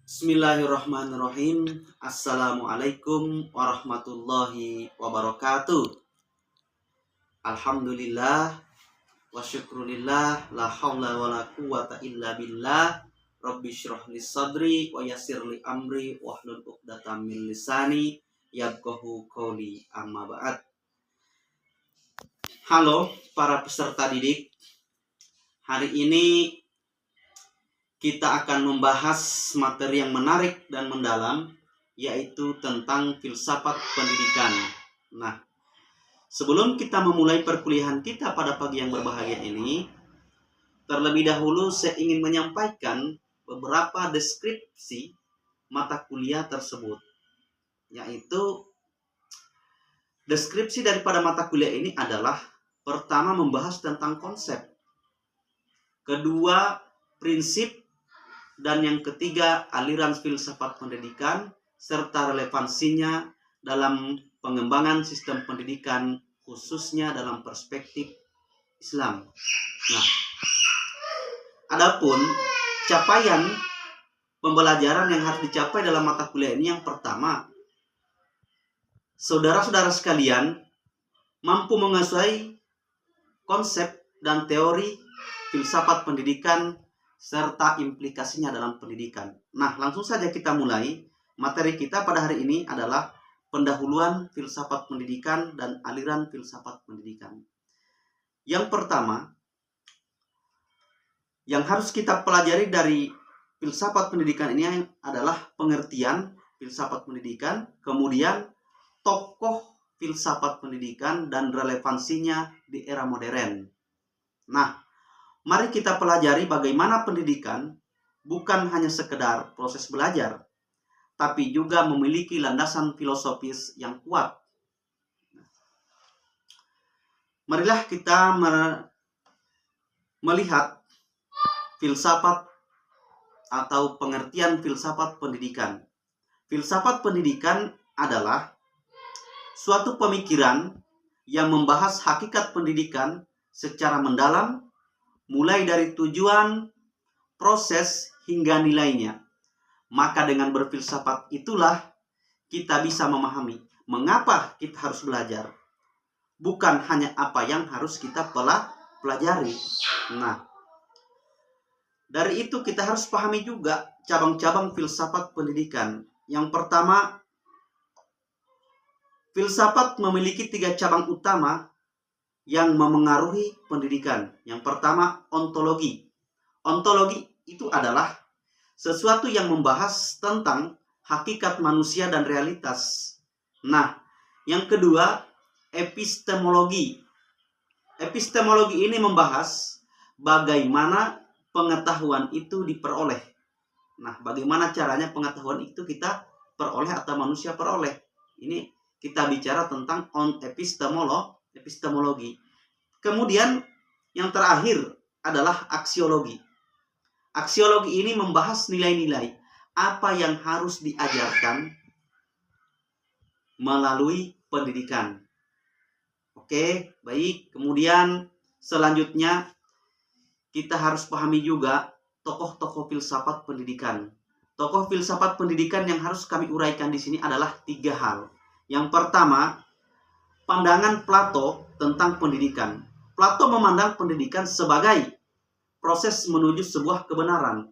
Bismillahirrahmanirrahim. Assalamualaikum warahmatullahi wabarakatuh. Alhamdulillah wa syukrulillah, la haula wa la quwata illa billah. Rabbi syrahli sadri wa yassirli amri wahlul 'uqdatam min lisani yafqahu qouli, amma ba'd. Halo para peserta didik. Hari ini kita akan membahas materi yang menarik dan mendalam, yaitu tentang filsafat pendidikan. Nah, sebelum kita memulai perkuliahan kita pada pagi yang berbahagia ini, terlebih dahulu saya ingin menyampaikan beberapa deskripsi mata kuliah tersebut. Yaitu, deskripsi daripada mata kuliah ini adalah: pertama, membahas tentang konsep; kedua, prinsip; dan yang ketiga, aliran filsafat pendidikan serta relevansinya dalam pengembangan sistem pendidikan, khususnya dalam perspektif Islam. Nah, adapun capaian pembelajaran yang harus dicapai dalam mata kuliah ini, yang pertama, saudara-saudara sekalian mampu menguasai konsep dan teori filsafat pendidikan serta implikasinya dalam pendidikan. Nah, langsung saja kita mulai. Materi kita pada hari ini adalah pendahuluan filsafat pendidikan dan aliran filsafat pendidikan. Yang pertama, yang harus kita pelajari dari filsafat pendidikan ini adalah pengertian filsafat pendidikan, kemudian tokoh filsafat pendidikan dan relevansinya di era modern. Nah, mari kita pelajari bagaimana pendidikan bukan hanya sekedar proses belajar, tapi juga memiliki landasan filosofis yang kuat. Marilah kita melihat filsafat atau pengertian filsafat pendidikan. Filsafat pendidikan adalah suatu pemikiran yang membahas hakikat pendidikan secara mendalam, mulai dari tujuan, proses, hingga nilainya. Maka dengan berfilsafat itulah kita bisa memahami mengapa kita harus belajar, bukan hanya apa yang harus kita pelajari. Nah, dari itu kita harus pahami juga cabang-cabang filsafat pendidikan. Yang pertama, filsafat memiliki 3 cabang utama yang memengaruhi pendidikan. Yang pertama, ontologi. Ontologi itu adalah sesuatu yang membahas tentang hakikat manusia dan realitas. Nah, yang kedua, epistemologi. Epistemologi ini membahas bagaimana pengetahuan itu diperoleh. Nah, bagaimana caranya pengetahuan itu kita peroleh atau manusia peroleh. Ini kita bicara tentang epistemologi. Kemudian yang terakhir adalah aksiologi. Aksiologi ini membahas nilai-nilai apa yang harus diajarkan melalui pendidikan. Oke, baik. Kemudian selanjutnya kita harus pahami juga tokoh-tokoh filsafat pendidikan. Tokoh filsafat pendidikan yang harus kami uraikan di sini adalah 3 hal. Yang pertama, pandangan Plato tentang pendidikan. Plato memandang pendidikan sebagai proses menuju sebuah kebenaran.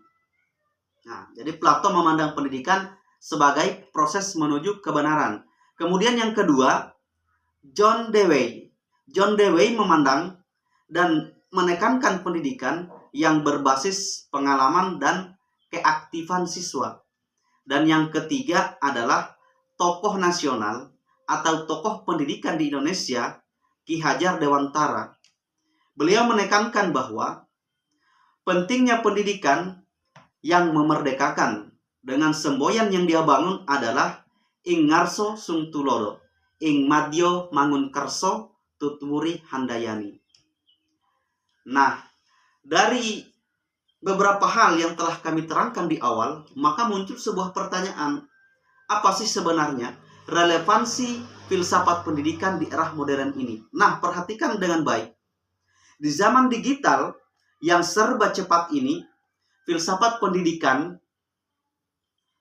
Nah, jadi Plato memandang pendidikan sebagai proses menuju kebenaran. Kemudian yang kedua, John Dewey. John Dewey memandang dan menekankan pendidikan yang berbasis pengalaman dan keaktifan siswa. Dan yang ketiga adalah tokoh nasional atau tokoh pendidikan di Indonesia, Ki Hajar Dewantara. Beliau menekankan bahwa pentingnya pendidikan yang memerdekakan. Dengan semboyan yang dia bangun adalah ing ngarso sung tulodo, ing madyo mangun kerso tutwuri handayani. Nah, dari beberapa hal yang telah kami terangkan di awal, maka muncul sebuah pertanyaan. Apa sih sebenarnya relevansi filsafat pendidikan di era modern ini? Nah, perhatikan dengan baik. Di zaman digital yang serba cepat ini, filsafat pendidikan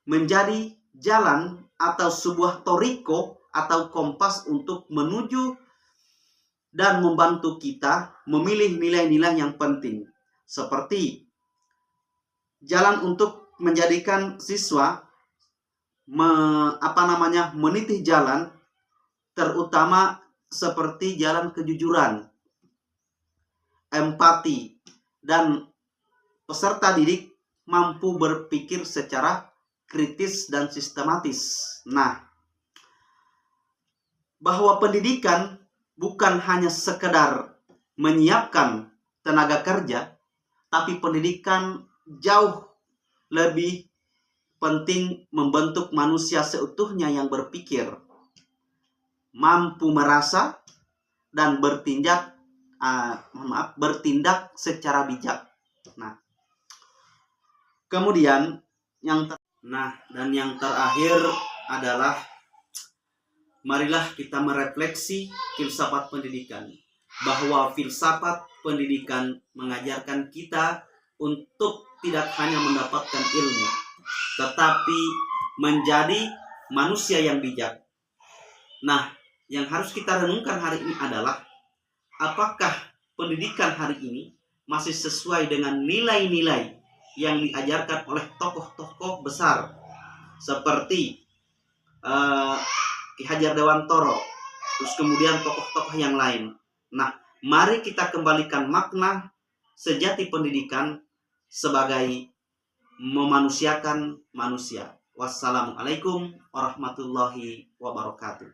menjadi jalan atau sebuah toriko atau kompas untuk menuju dan membantu kita memilih nilai-nilai yang penting. Seperti jalan untuk menjadikan siswa meniti jalan, terutama seperti jalan kejujuran, empati, dan peserta didik mampu berpikir secara kritis dan sistematis. Nah, bahwa pendidikan bukan hanya sekedar menyiapkan tenaga kerja, tapi pendidikan jauh lebih penting membentuk manusia seutuhnya yang berpikir, mampu merasa, dan bertindak secara bijak. Nah, kemudian yang terakhir adalah marilah kita merefleksi filsafat pendidikan, bahwa filsafat pendidikan mengajarkan kita untuk tidak hanya mendapatkan ilmu, tetapi menjadi manusia yang bijak. Nah, yang harus kita renungkan hari ini adalah apakah pendidikan hari ini masih sesuai dengan nilai-nilai yang diajarkan oleh tokoh-tokoh besar seperti Ki Hajar Dewantoro, terus kemudian tokoh-tokoh yang lain. Nah, mari kita kembalikan makna sejati pendidikan sebagai memanusiakan manusia. Wassalamualaikum warahmatullahi wabarakatuh.